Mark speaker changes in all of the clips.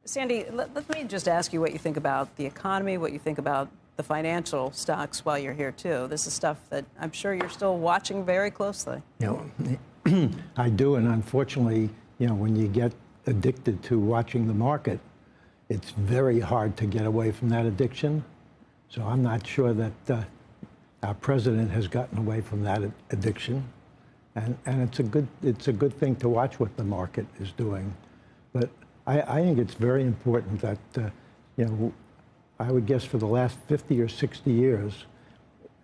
Speaker 1: Sandy, let me just ask you what you think about the economy, what you think about the financial stocks while you're here, too. This is stuff that I'm sure you're still watching very closely.
Speaker 2: I do, and unfortunately, when you get addicted to watching the market, it's very hard to get away from that addiction. So I'm not sure that our president has gotten away from that addiction, and it's a good thing to watch what the market is doing. But I think it's very important that I would guess for the last 50 or 60 years,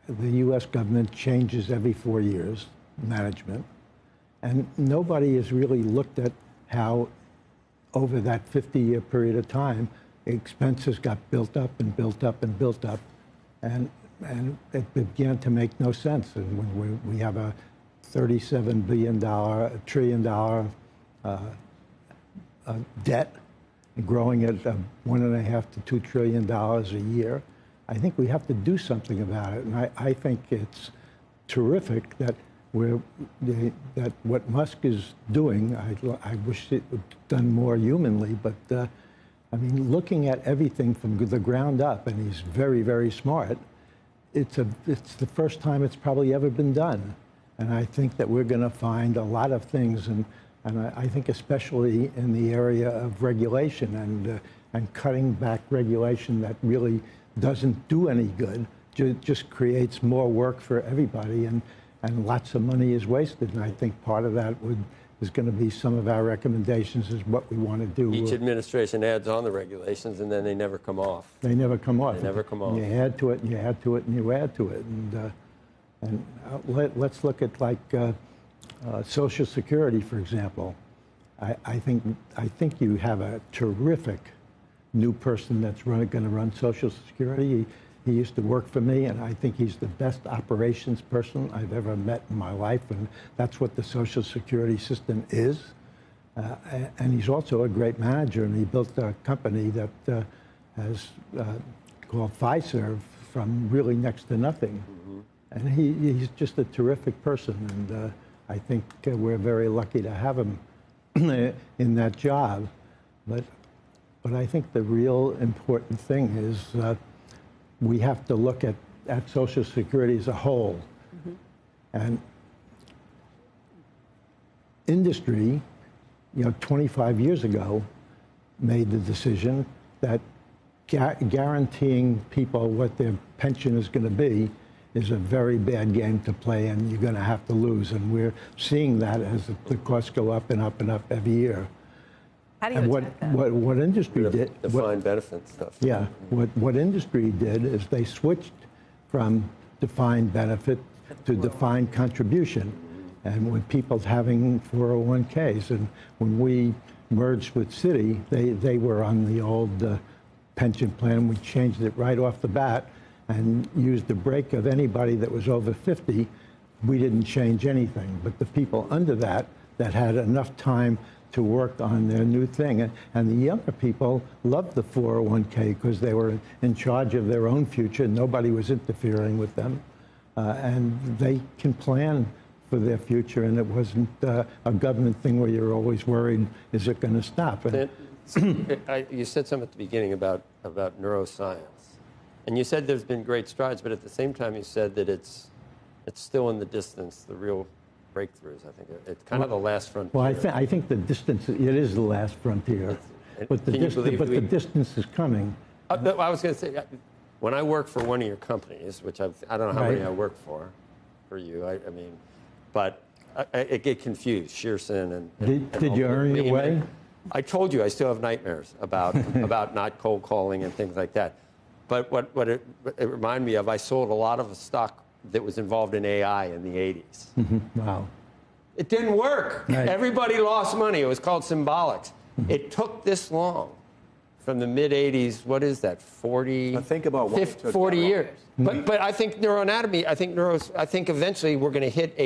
Speaker 2: the U.S. government changes every 4 years, management, and nobody has really looked at how over that 50-year period of time, expenses got built up and built up and built up, and it began to make no sense. And when we have a $37 billion, $1 trillion debt, growing at $1.5 to $2 trillion a year, I think we have to do something about it. And I think it's terrific that that what Musk is doing. I wish it was done more humanly, but I mean, looking at everything from the ground up, and he's very, very smart. It's the first time it's probably ever been done, and I think that we're going to find a lot of things, and I think especially in the area of regulation and cutting back regulation that really doesn't do any good, just creates more work for everybody, and lots of money is wasted. And I think part of that is going to be some of our recommendations is what we want to do.
Speaker 3: Each administration adds on the regulations, and then they never come off.
Speaker 2: They never come off.
Speaker 3: They never come off.
Speaker 2: You add to it, and you add to it, and you add to it. And let's look at like Social Security, for example. I think you have a terrific new person that's going to run Social Security. He used to work for me, and I think he's the best operations person I've ever met in my life, and that's what the Social Security system is. And he's also a great manager, and he built a company that has called Fiserv from really next to nothing. And he's just a terrific person, and I think we're very lucky to have him in that job. But I think the real important thing is we have to look at Social Security as a whole. And industry, 25 years ago, made the decision that guaranteeing people what their pension is going to be is a very bad game to play, and you're going to have to lose. And we're seeing that as the costs go up and up and up every year.
Speaker 1: How do you attack that?
Speaker 2: What industry did?
Speaker 3: Defined benefit stuff.
Speaker 2: Yeah. What industry did is they switched from defined benefit to defined contribution. And when people having 401ks, and when we merged with Citi, they were on the old pension plan. We changed it right off the bat and used the break of anybody that was over 50. We didn't change anything. But the people under that had enough time to work on their new thing. And the younger people loved the 401k because they were in charge of their own future. Nobody was interfering with them. And they can plan for their future, and it wasn't a government thing where you're always worried, is it going to stop?
Speaker 3: You said something at the beginning about neuroscience. And you said there's been great strides, but at the same time you said that it's still in the distance, the real breakthroughs. I think it's kind of the last frontier.
Speaker 2: Well, I think the distance, it is the last frontier. But the distance is coming.
Speaker 3: I was going to say, when I work for one of your companies, which I don't know how many I work for you, I mean, but I get confused, Shearson and
Speaker 2: Did you earn your way?
Speaker 3: I told you I still have nightmares about not cold calling and things like that. But what it reminded me of, I sold a lot of a stock that was involved in AI in the 80s.
Speaker 2: Wow.
Speaker 3: It didn't work.
Speaker 2: Right.
Speaker 3: Everybody lost money. It was called symbolics. It took this long from the mid-80s. What is that, 40?
Speaker 4: Now think about what
Speaker 3: 50, 40 years. But I think neuroanatomy, I think eventually we're going to hit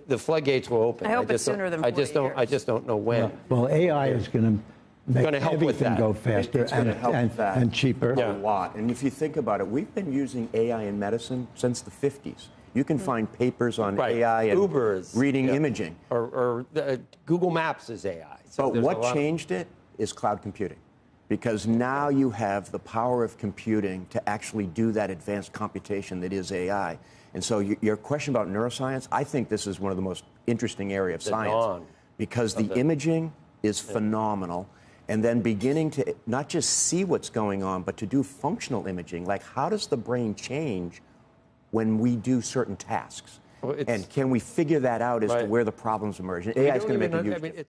Speaker 3: the floodgates will open.
Speaker 1: I hope it's sooner than 40 years.
Speaker 3: I just don't know when.
Speaker 2: Well, AI is going to make
Speaker 3: help with
Speaker 2: everything
Speaker 3: that.
Speaker 2: go faster and cheaper.
Speaker 4: A lot. And if you think about it, we've been using AI in medicine since the 50s. You can find papers on AI and
Speaker 3: Uber
Speaker 4: reading imaging.
Speaker 3: Or Google Maps is AI. So
Speaker 4: but what changed it is cloud computing. because now you have the power of computing to actually do that advanced computation that is AI. And so your question about neuroscience, I think this is one of the most interesting areas of science, because the imaging is phenomenal. And then beginning to not just see what's going on, but to do functional imaging, like how does the brain change when we do certain tasks? Well, and can we figure that out as to where the problems emerge? And AI is going to make a huge difference.